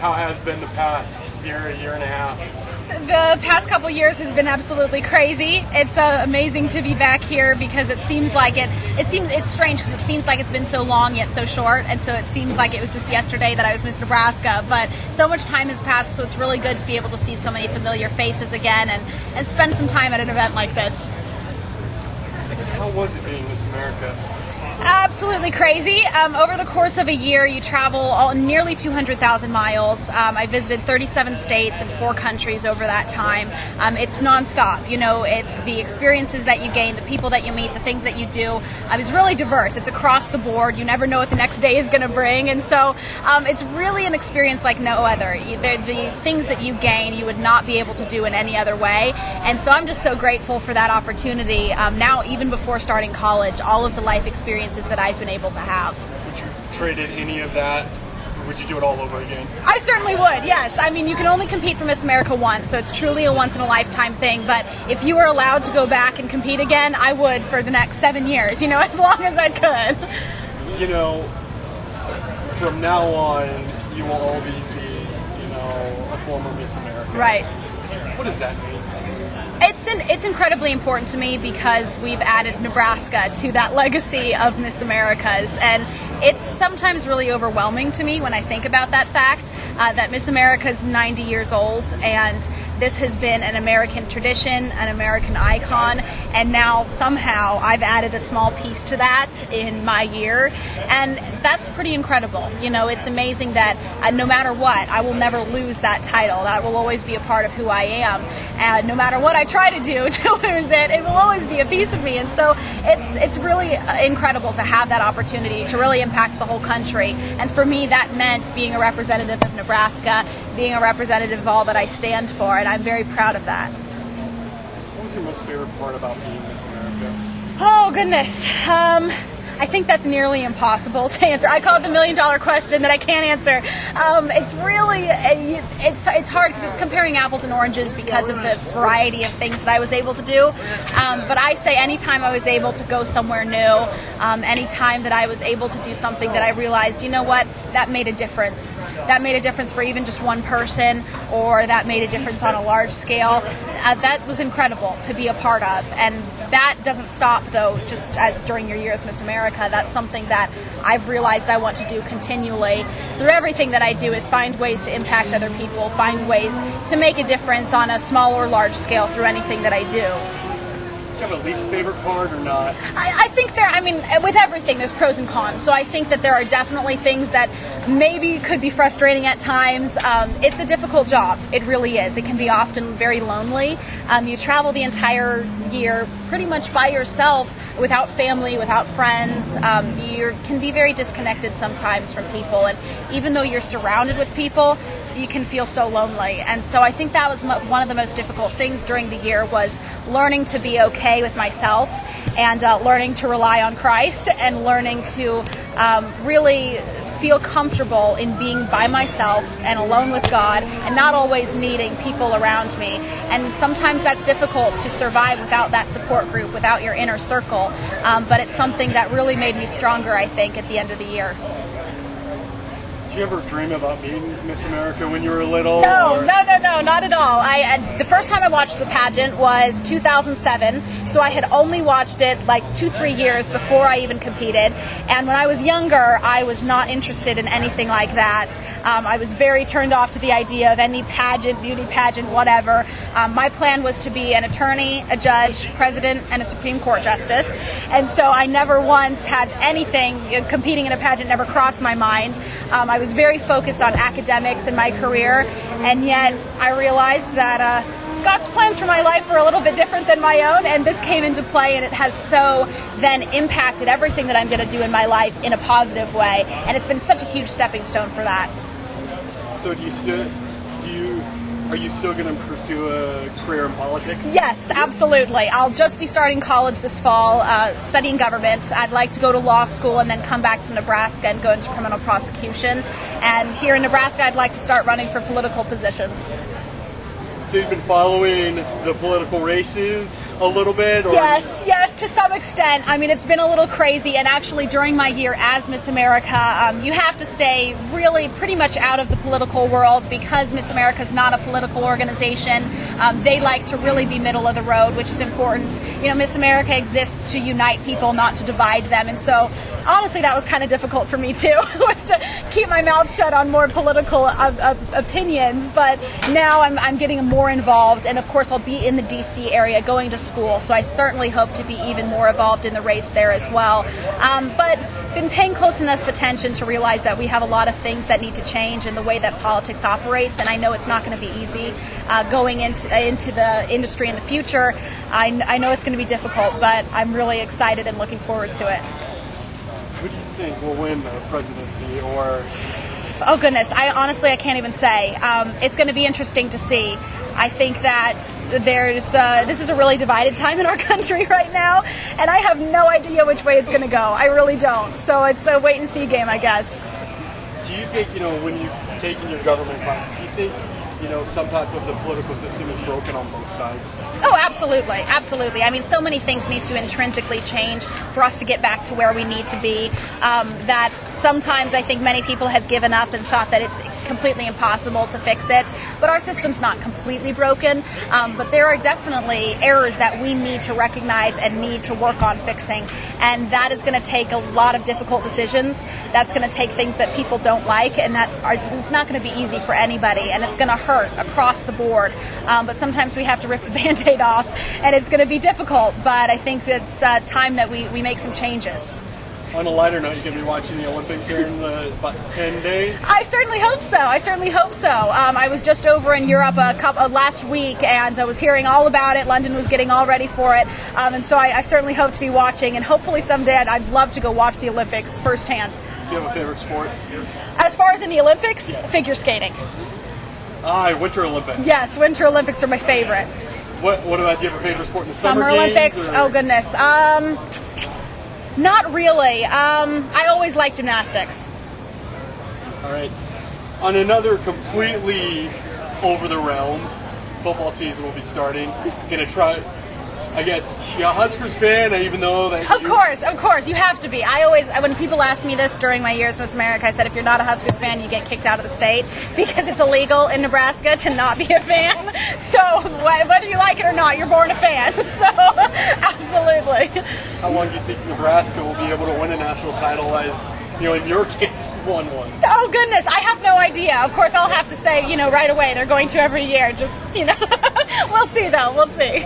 How has been the past year and a half? The past couple years has been absolutely crazy. It's amazing to be back here because it seems like it's strange because it seems like it's been so long yet so short, and so it seems like it was just yesterday that I was Miss Nebraska, but so much time has passed, so it's really good to be able to see so many familiar faces again and spend some time at an event like this. How was it being Miss America? Absolutely crazy. Over the course of a year, you travel nearly 200,000 miles. I visited 37 states and 4 countries over that time. It's nonstop. You know, the experiences that you gain, the people that you meet, the things that you do is really diverse. It's across the board. You never know what the next day is going to bring. And so it's really an experience like no other. The things that you gain, you would not be able to do in any other way. And so I'm just so grateful for that opportunity. Now, even before starting college, all of the life experiences that I've been able to have. Would you traded any of that, or would you do it all over again? I certainly would, yes. I mean, you can only compete for Miss America once, so it's truly a once-in-a-lifetime thing, but if you were allowed to go back and compete again, I would for the next 7 years, as long as I could. From now on, you will always be, a former Miss America. Right. What does that mean? It's incredibly important to me because we've added Nebraska to that legacy of Miss Americas, and it's sometimes really overwhelming to me when I think about that fact, that Miss America is 90 years old, and this has been an American tradition, an American icon, and now somehow I've added a small piece to that in my year, and that's pretty incredible. It's amazing that no matter what, I will never lose that title. That will always be a part of who I am, and no matter what I try to do to lose it, it will always be a piece of me, and so it's really incredible to have that opportunity to really impact the whole country. And for me, that meant being a representative of Nebraska, being a representative of all that I stand for, and I'm very proud of that. What was your most favorite part about being Miss America? Oh, goodness. I think that's nearly impossible to answer. I call it the $1 million question that I can't answer. It's really, it's hard because it's comparing apples and oranges because of the variety of things that I was able to do. But I say anytime I was able to go somewhere new, anytime that I was able to do something that I realized, that made a difference. That made a difference for even just one person, or that made a difference on a large scale. That was incredible to be a part of. And that doesn't stop, though, just during your year as Miss America. That's something that I've realized I want to do continually. Through everything that I do is find ways to impact other people, find ways to make a difference on a small or large scale through anything that I do. Do you have a least favorite part or not? I think with everything, there's pros and cons. So I think that there are definitely things that maybe could be frustrating at times. It's a difficult job. It really is. It can be often very lonely. You travel the entire year pretty much by yourself, without family, without friends. You can be very disconnected sometimes from people. And even though you're surrounded with people, you can feel so lonely. And so I think that was one of the most difficult things during the year, was learning to be okay with myself, and learning to rely on Christ, and learning to really feel comfortable in being by myself and alone with God, and not always needing people around me. And sometimes that's difficult to survive without that support group, without your inner circle. But it's something that really made me stronger, I think, at the end of the year. Did you ever dream about being Miss America when you were little? No, not at all. The first time I watched the pageant was 2007, so I had only watched it like 2-3 years before I even competed. And when I was younger, I was not interested in anything like that. I was very turned off to the idea of any pageant, beauty pageant, whatever. My plan was to be an attorney, a judge, president, and a Supreme Court justice. And so I never once had anything, competing in a pageant never crossed my mind. I was very focused on academics in my career, and yet I realized that God's plans for my life were a little bit different than my own, and this came into play, and it has so then impacted everything that I'm going to do in my life in a positive way, and it's been such a huge stepping stone for that. So are you still going to pursue a career in politics? Yes, absolutely. I'll just be starting college this fall, studying government. I'd like to go to law school and then come back to Nebraska and go into criminal prosecution. And here in Nebraska, I'd like to start running for political positions. So you've been following the political races a little bit? Or? Yes, to some extent. I mean, it's been a little crazy, and actually during my year as Miss America, you have to stay really pretty much out of the political world because Miss America is not a political organization. They like to really be middle of the road, which is important. You know, Miss America exists to unite people, not to divide them, and so honestly that was kind of difficult for me too, was to keep my mouth shut on more political opinions, but now I'm getting more involved, and of course I'll be in the DC area going to school, so I certainly hope to be even more involved in the race there as well. But been paying close enough attention to realize that we have a lot of things that need to change in the way that politics operates, and I know it's not going to be easy going into the industry in the future. I know it's going to be difficult, but I'm really excited and looking forward to it. Who do you think will win the presidency, or? Oh goodness, I can't even say. It's going to be interesting to see. I think that this is a really divided time in our country right now, and I have no idea which way it's going to go. I really don't. So it's a wait and see game, I guess. Do you think, when you've taken your government classes, do you think, some type of the political system is broken on both sides? Oh, absolutely. Absolutely. I mean, so many things need to intrinsically change for us to get back to where we need to be, that sometimes I think many people have given up and thought that it's completely impossible to fix it. But our system's not completely broken, but there are definitely errors that we need to recognize and need to work on fixing. And that is going to take a lot of difficult decisions. That's going to take things that people don't like, and it's not going to be easy for anybody, and it's going to hurt across the board, but sometimes we have to rip the Band-Aid off, and it's going to be difficult, but I think it's time that we make some changes. On a lighter note, you're going to be watching the Olympics here in about 10 days? I certainly hope so. I was just over in Europe last week, and I was hearing all about it. London was getting all ready for it, and so I certainly hope to be watching, and hopefully someday I'd love to go watch the Olympics firsthand. Do you have a favorite sport? As far as in the Olympics, yes. Figure skating. Winter Olympics. Yes, Winter Olympics are my favorite. What about, do you have a favorite sport in the Summer Olympics? Oh, goodness. Not really. I always like gymnastics. All right. On another completely over the realm, football season will be starting. Gonna try. I guess you're a Huskers fan, even though that. Of course, you have to be. When people ask me this during my years in Miss America, I said if you're not a Huskers fan, you get kicked out of the state because it's illegal in Nebraska to not be a fan. So whether you like it or not, you're born a fan. So absolutely. How long do you think Nebraska will be able to win a national title as? In your case, you won one. Oh, goodness, I have no idea. Of course, I'll have to say, right away, they're going to every year. Just, we'll see, though. We'll see.